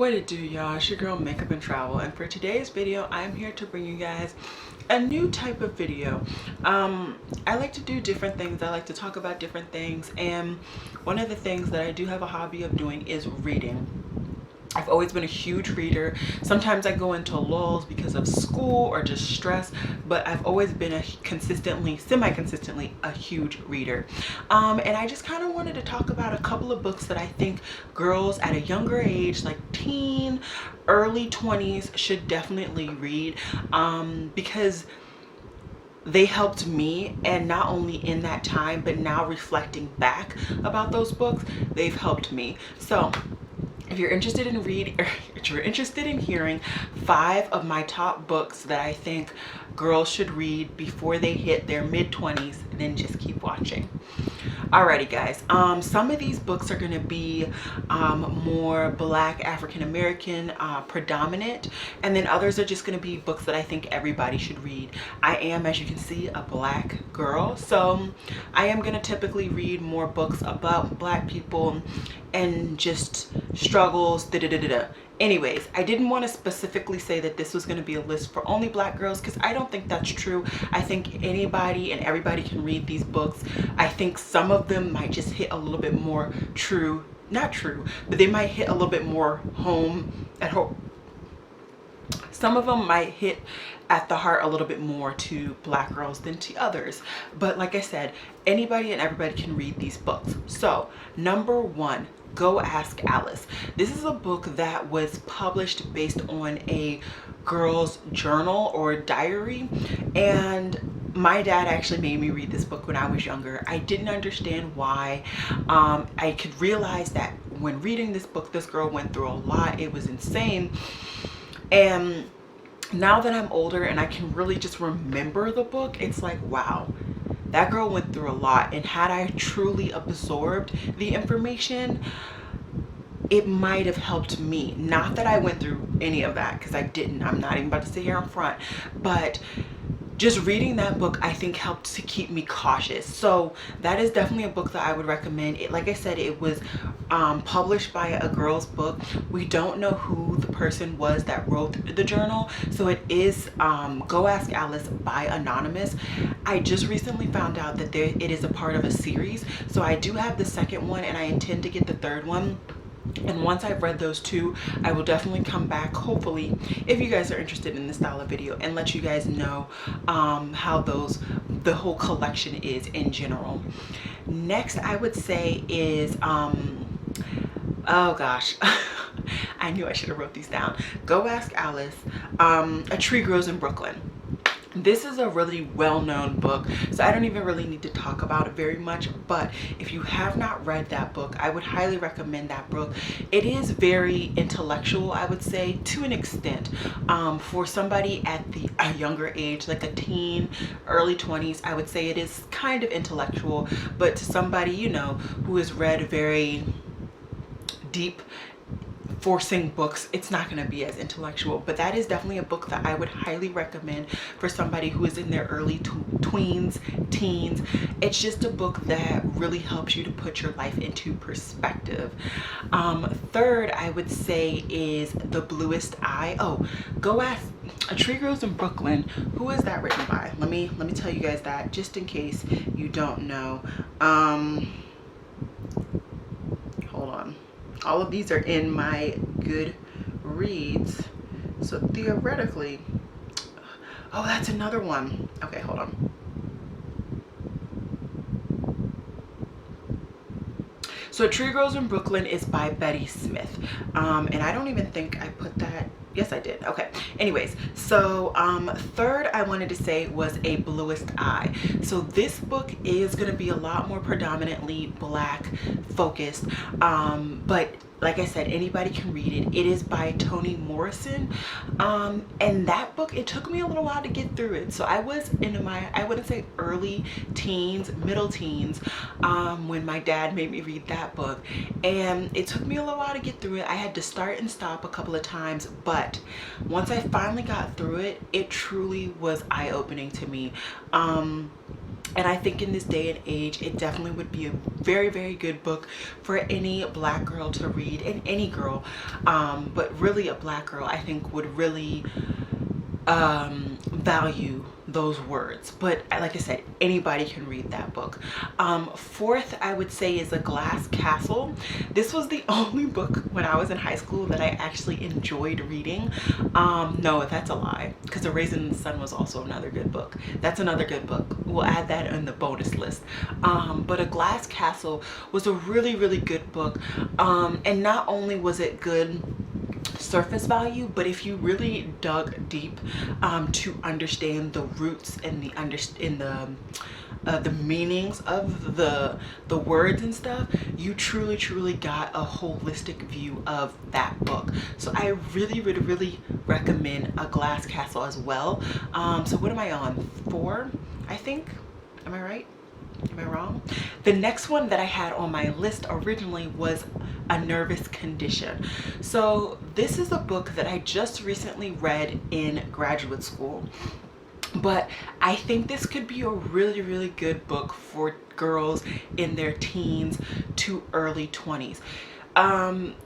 What it do, y'all? It's your girl Makeup and Travel, and for today's video I'm here to bring you guys a new type of video. I like to do different things. I like to talk about different things, and one of the things that I do have a hobby of doing is reading. I've always been a huge reader. Sometimes I go into lulls because of school or just stress, but I've always been a semi-consistently a huge reader. And I just kind of wanted to talk about a couple of books that I think girls at a younger age, like teen, early 20s, should definitely read, because they helped me, and not only in that time, but now reflecting back about those books, they've helped me. So if you're interested in hearing 5 of my top books that I think girls should read before they hit their mid-20s, then just keep watching. Alrighty guys, some of these books are going to be more Black African American predominant, and then others are just going to be books that I think everybody should read. I am, as you can see, a Black girl, so I am going to typically read more books about Black people and just struggles, Anyways, I didn't want to specifically say that this was going to be a list for only Black girls, because I don't think that's true. I think anybody and everybody can read these books. I think some of them might just hit a little bit more not true, but they might hit a little bit more at home. Some of them might hit at the heart a little bit more to Black girls than to others. But like I said, anybody and everybody can read these books. So number 1, Go Ask Alice. This is a book that was published based on a girl's journal or diary, and my dad actually made me read this book when I was younger. I didn't understand why. I could realize that when reading this book, this girl went through a lot. It was insane. And now that I'm older and I can really just remember the book, it's like, wow, that girl went through a lot. And had I truly absorbed the information, it might have helped me. Not that I went through any of that, because I didn't. I'm not even about to sit here in front. But just reading that book, I think, helped to keep me cautious. So that is definitely a book that I would recommend. Like I said, it was published by a girl's book. We don't know who the person was that wrote the journal, so it is Go Ask Alice by Anonymous. I just recently found out that it is a part of a series, so I do have the second one and I intend to get the third one. And once I've read those 2, I will definitely come back, hopefully, if you guys are interested in this style of video, and let you guys know how the whole collection is in general. Next, I would say is oh gosh, I knew I should have wrote these down. Go Ask Alice, A Tree Grows in Brooklyn. This is a really well-known book, so I don't even really need to talk about it very much, but if you have not read that book, I would highly recommend that book. It is very intellectual, I would say, to an extent. For somebody at a younger age, like a teen, early 20s, I would say it is kind of intellectual, but to somebody, you know, who has read very deep, forcing books, it's not going to be as intellectual. But that is definitely a book that I would highly recommend for somebody who is in their early teens. It's just a book that really helps you to put your life into perspective. Third, I would say, is The Bluest Eye. Oh, Go Ask A Tree Grows in Brooklyn. Who is that written by? Let me tell you guys that, just in case you don't know. Hold on. All of these are in my Goodreads, so theoretically, oh, that's another one. Okay, hold on. So A Tree Grows in Brooklyn is by Betty Smith, and I don't even think I put that. Yes, I did. Okay. Anyways, so third I wanted to say was A Bluest Eye. So this book is going to be a lot more predominantly Black focused, but like I said, anybody can read it. It is by Toni Morrison, and that book, it took me a little while to get through it. So I was in my, I wouldn't say early teens, middle teens, when my dad made me read that book, and it took me a little while to get through it. I had to start and stop a couple of times, but once I finally got through it, it truly was eye-opening to me. And I think in this day and age, it definitely would be a very, very good book for any black girl to read, and any girl, but really a black girl I think would really value those words. But like I said, anybody can read that book. Fourth, I would say, is A Glass Castle. This was the only book when I was in high school that I actually enjoyed reading. No, that's a lie, because A Raisin in the Sun was also another good book. That's another good book. We'll add that in the bonus list. But A Glass Castle was a really, really good book. And not only was it good surface value, but if you really dug deep to understand the roots and the meanings of the words and stuff, you truly got a holistic view of that book. So I really recommend A Glass Castle as well. So what am I on? 4, I think. Am I right? Am I wrong? The next one that I had on my list originally was A Nervous Condition. So this is a book that I just recently read in graduate school, but I think this could be a really good book for girls in their teens to early 20s.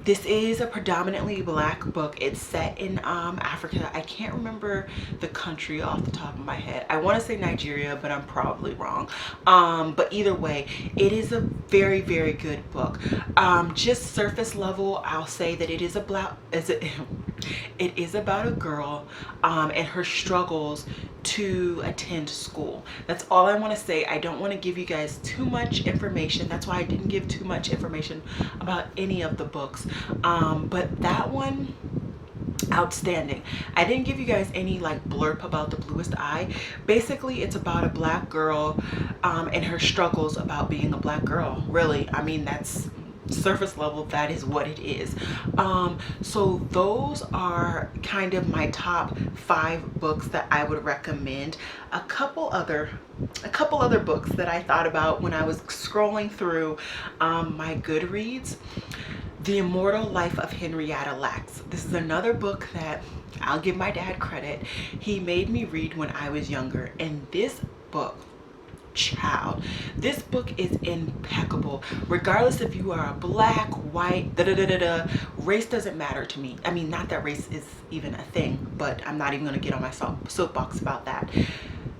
This is a predominantly black book. It's set in Africa. I can't remember the country off the top of my head. I want to say Nigeria, but I'm probably wrong. But either way, it is a very good book. Just surface level, I'll say that it is about it is about a girl and her struggles to attend school. That's all I want to say. I don't want to give you guys too much information. That's why I didn't give too much information about any of the books. But that one, outstanding. I didn't give you guys any like blurb about The Bluest Eye. Basically, it's about a black girl and her struggles about being a black girl. Really, I mean, that's surface level, that is what it is. So those are kind of my top 5 books that I would recommend. A couple other books that I thought about when I was scrolling through my Goodreads. The Immortal Life of Henrietta Lacks. This is another book that I'll give my dad credit. He made me read when I was younger, and this book, child, this book is impeccable. Regardless if you are a black, white, race doesn't matter to me. I mean, not that race is even a thing, but I'm not even going to get on my soapbox about that.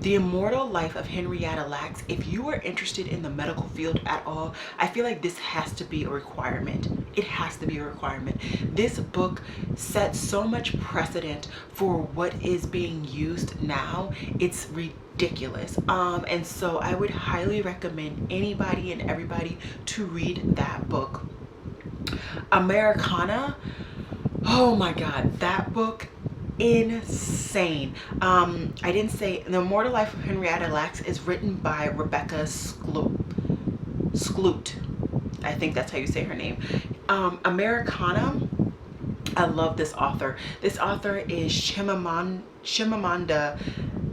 The Immortal Life of Henrietta Lacks. If you are interested in the medical field at all, I feel like this has to be a requirement. It has to be a requirement. This book sets so much precedent for what is being used now. It's ridiculous. And so I would highly recommend anybody and everybody to read that book. Americana. Oh my God, that book, insane. I didn't say The Immortal Life of Henrietta Lacks is written by Rebecca Skloot. I think that's how you say her name. Americana, I love this author. This author is Chimamanda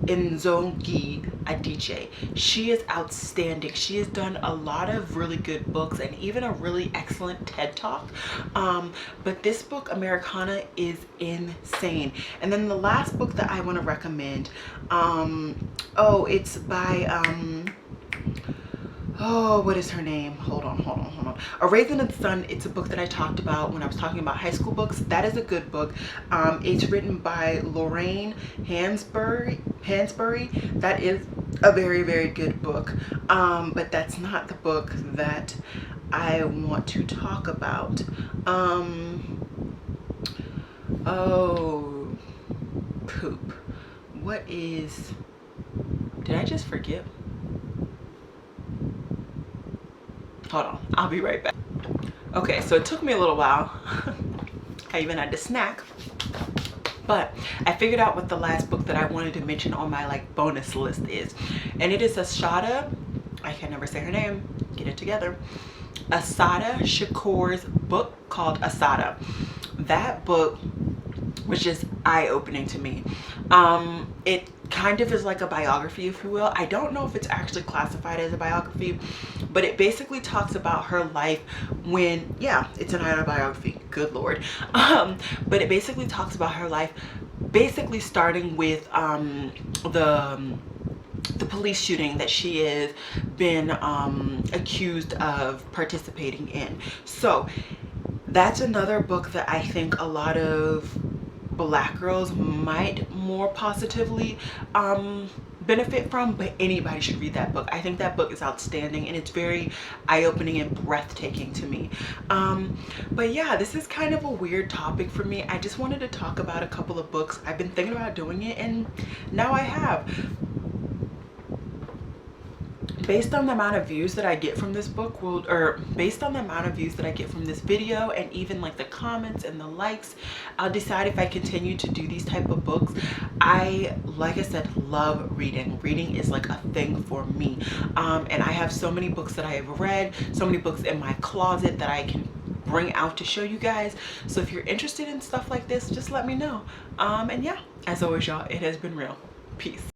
Ngozi Adichie. She is outstanding. She has done a lot of really good books and even a really excellent TED Talk. But this book, Americana, is insane. And then the last book that I want to recommend, it's by what is her name? Hold on. A Raisin in the Sun. It's a book that I talked about when I was talking about high school books. That is a good book. It's written by Lorraine Hansberry. That is a very good book. But that's not the book that I want to talk about. Oh, poop. What is... Did I just forget? Hold on, I'll be right back. Okay, so it took me a little while. I even had to snack, but I figured out what the last book that I wanted to mention on my like bonus list is, and it is Assata, I can never say her name, get it together, Assata Shakur's book called Assata. That book was just eye-opening to me. It kind of is like a biography, if you will. I don't know if it's actually classified as a biography, but it basically talks about her life when, yeah, it's an autobiography, good Lord. But it basically talks about her life, basically starting with the police shooting that she has been accused of participating in. So that's another book that I think a lot of Black girls might more positively benefit from, but anybody should read that book. I think that book is outstanding and it's very eye-opening and breathtaking to me. But yeah, this is kind of a weird topic for me. I just wanted to talk about a couple of books. I've been thinking about doing it and now I have. Based on the amount of views that I get from this book, based on the amount of views that I get from this video and even like the comments and the likes, I'll decide if I continue to do these type of books. Like I said, love reading. Reading is like a thing for me. And I have so many books that I have read, so many books in my closet that I can bring out to show you guys. So if you're interested in stuff like this, just let me know. And yeah, as always, y'all, it has been real. Peace.